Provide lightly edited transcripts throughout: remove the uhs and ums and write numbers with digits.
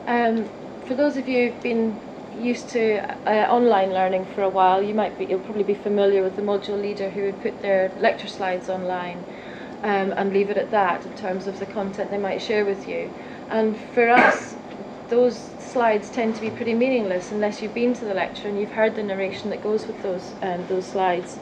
For those of you who've been used to online learning for a while, you'll probably be familiar with the module leader who would put their lecture slides online and leave it at that in terms of the content they might share with you. And for us, those slides tend to be pretty meaningless unless you've been to the lecture and you've heard the narration that goes with those slides.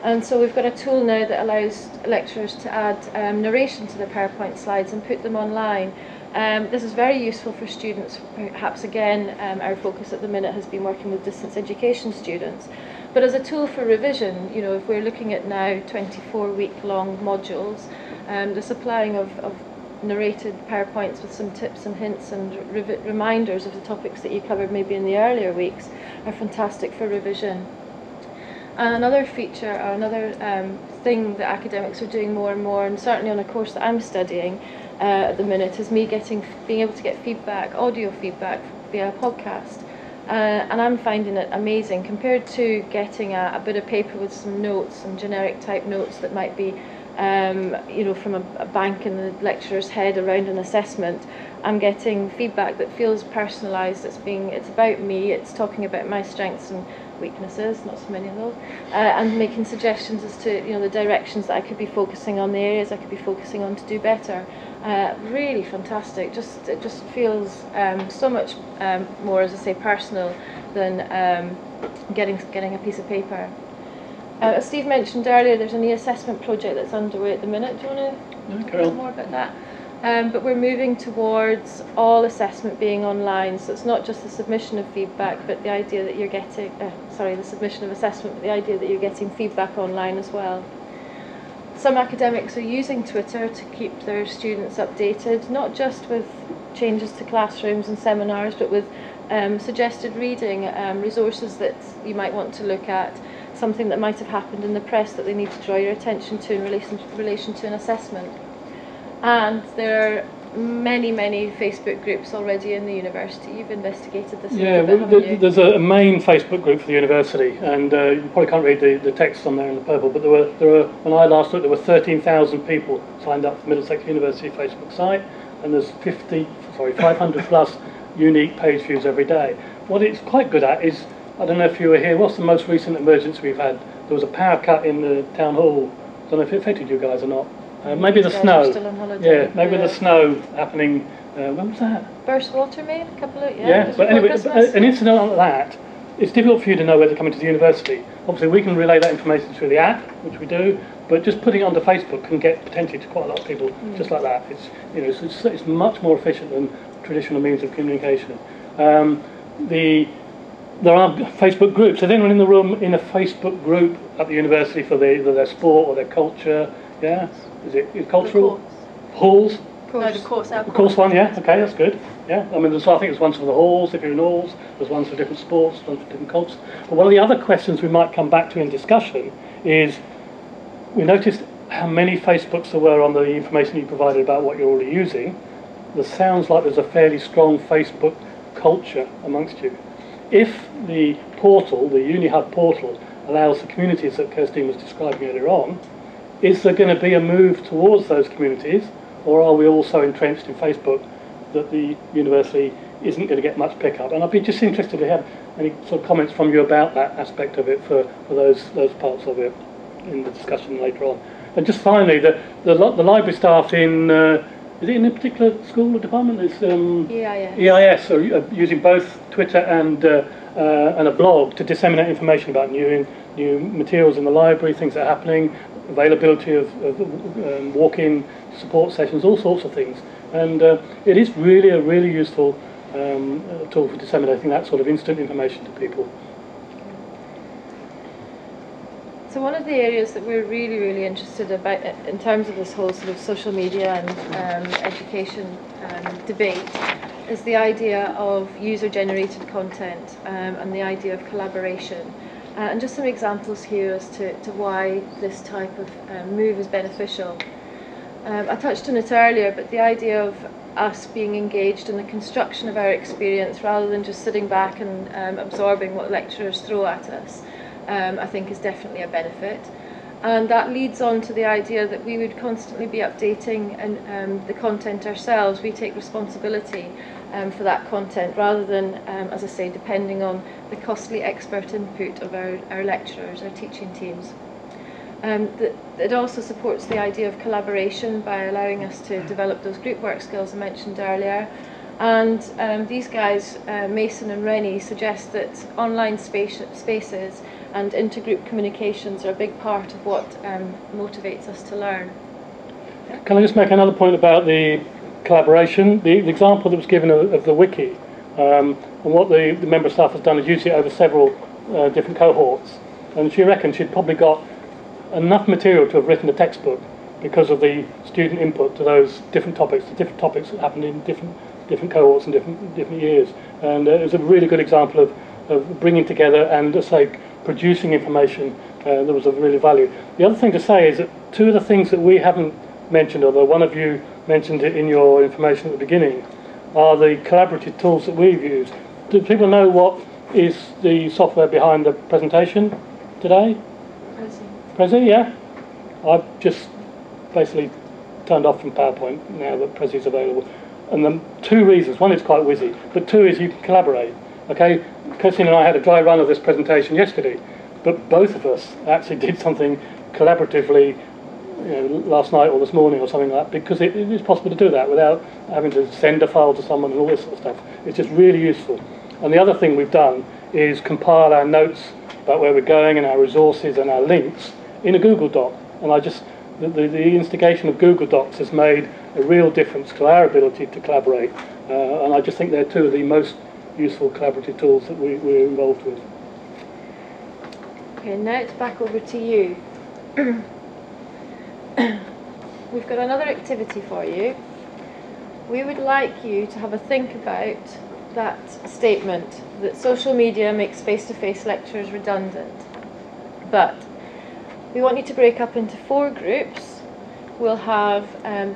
And so we've got a tool now that allows lecturers to add narration to the PowerPoint slides and put them online. This is very useful for students. Perhaps again, our focus at the minute has been working with distance education students. But as a tool for revision, if we're looking at now 24-week-long modules, the supplying of narrated PowerPoints with some tips and hints and reminders of the topics that you covered maybe in the earlier weeks are fantastic for revision. And another feature, or another thing that academics are doing more and more, and certainly on a course that I'm studying at the minute, is me being able to get feedback, audio feedback via a podcast. And I'm finding it amazing compared to getting a bit of paper with some notes, some generic type notes that might be from a bank in the lecturer's head around an assessment. I'm getting feedback that feels personalised. It's about me. It's talking about my strengths and weaknesses, not so many of those, and making suggestions as to the directions that I could be focusing on, the areas I could be focusing on to do better. Really fantastic. It just feels so much more, as I say, personal than getting a piece of paper. As Steve mentioned earlier, there's an e-assessment project that's underway at the minute. Do you want to talk more about that? But we're moving towards all assessment being online, so it's not just the submission of feedback, but the idea that you're getting, the submission of assessment, but the idea that you're getting feedback online as well. Some academics are using Twitter to keep their students updated, not just with changes to classrooms and seminars, but with suggested reading, resources that you might want to look at, something that might have happened in the press that they need to draw your attention to in relation to an assessment. And there are many Facebook groups already in the university. You've investigated this a little bit, haven't you? There's a main Facebook group for the university, and you probably can't read the text on there in the purple, but there were when I last looked, there were 13,000 people signed up for the Middlesex University Facebook site, and there's 500 plus unique page views every day. What it's quite good at is, I don't know if you were here, what's the most recent emergency we've had? There was a power cut in the town hall. I don't know if it affected you guys or not. Maybe the snow. Still on holiday. Yeah, maybe the snow happening. When was that? Burst water, maybe a couple of but anyway, an incident like that. It's difficult for you to know where they're coming to the university. Obviously, we can relay that information through the app, which we do. But just putting it onto Facebook can get potentially to quite a lot of people, just like that. It's much more efficient than traditional means of communication. There are Facebook groups. Is anyone in the room in a Facebook group at the university for their sport or their culture? Yeah. Is it cultural? Halls? No, the course. The course one, yeah. Okay, that's good. Yeah. I mean, I think there's ones for the halls, if you're in halls. There's ones for different sports, ones for different cultures. But one of the other questions we might come back to in discussion is, we noticed how many Facebooks there were on the information you provided about what you're already using. There sounds like there's a fairly strong Facebook culture amongst you. If the portal, the UniHub portal, allows the communities that Kirsteen was describing earlier on, is there going to be a move towards those communities, or are we all so entrenched in Facebook that the university isn't going to get much pickup? And I'd be just interested to have any sort of comments from you about that aspect of it for those parts of it in the discussion later on. And just finally, the library staff in, is it in a particular school or department? It's EIS. EIS, so using both Twitter and a blog to disseminate information about new materials in the library, things that are happening, availability of walk-in support sessions, all sorts of things. And it is really a really useful tool for disseminating that sort of instant information to people. So one of the areas that we're really interested about in terms of this whole sort of social media and education debate is the idea of user-generated content and the idea of collaboration. And just some examples here as to why this type of move is beneficial. I touched on it earlier, but the idea of us being engaged in the construction of our experience rather than just sitting back and absorbing what lecturers throw at us, I think is definitely a benefit. And that leads on to the idea that we would constantly be updating the content ourselves. We take responsibility for that content rather than, as I say, depending on the costly expert input of our lecturers, our teaching teams. It also supports the idea of collaboration by allowing us to develop those group work skills I mentioned earlier. And these guys, Mason and Rennie, suggest that online spaces and intergroup communications are a big part of what motivates us to learn. Can I just make another point about the collaboration? The example that was given of the wiki, and what the member of staff has done is used it over several different cohorts. And she reckons she'd probably got enough material to have written a textbook because of the student input to those different topics, that happened in different cohorts and different years. And it was a really good example of bringing together and, as I say, producing information that was of really value. The other thing to say is that two of the things that we haven't mentioned, although one of you mentioned it in your information at the beginning, are the collaborative tools that we've used. Do people know what is the software behind the presentation today? Prezi, yeah? I've just basically turned off from PowerPoint now that Prezi's available. And the two reasons: one, it's quite whizzy, but two is you can collaborate. Okay, Kirsteen and I had a dry run of this presentation yesterday, but both of us actually did something collaboratively, last night or this morning or something like that, because it is possible to do that without having to send a file to someone and all this sort of stuff. It's just really useful. And the other thing we've done is compile our notes about where we're going and our resources and our links in a Google Doc. And the instigation of Google Docs has made a real difference to our ability to collaborate. And I just think they're two of the most useful collaborative tools that we're involved with. Okay, now it's back over to you. We've got another activity for you. We would like you to have a think about that statement that social media makes face-to-face lectures redundant. But we want you to break up into 4 groups. We'll have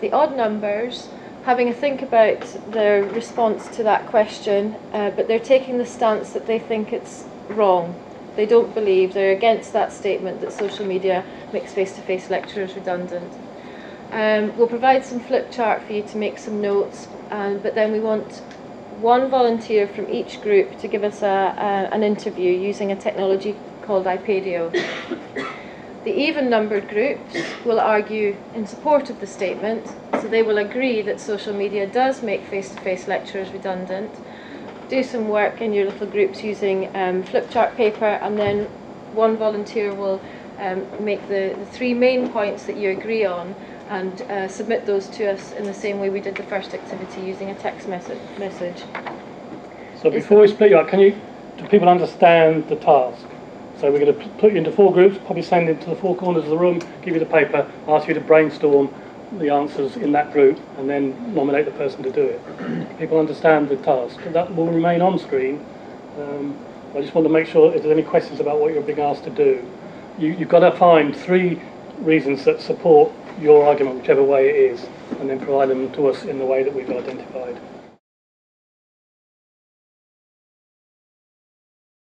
the odd numbers having a think about their response to that question, but they're taking the stance that they think it's wrong. They don't believe, they're against that statement that social media makes face-to-face lectures redundant. We'll provide some flip chart for you to make some notes, but then we want one volunteer from each group to give us an interview using a technology called iPadio. The even-numbered groups will argue in support of the statement, so they will agree that social media does make face-to-face lectures redundant. Do some work in your little groups using flip chart paper, and then one volunteer will make the 3 main points that you agree on and submit those to us in the same way we did the first activity, using a text message. So before we split you up, do people understand the task? So we're going to put you into 4 groups, probably send it to the 4 corners of the room, give you the paper, ask you to brainstorm the answers in that group, and then nominate the person to do it. People understand the task. That will remain on screen. I just want to make sure if there's any questions about what you're being asked to do. You've got to find 3 reasons that support your argument, whichever way it is, and then provide them to us in the way that we've identified.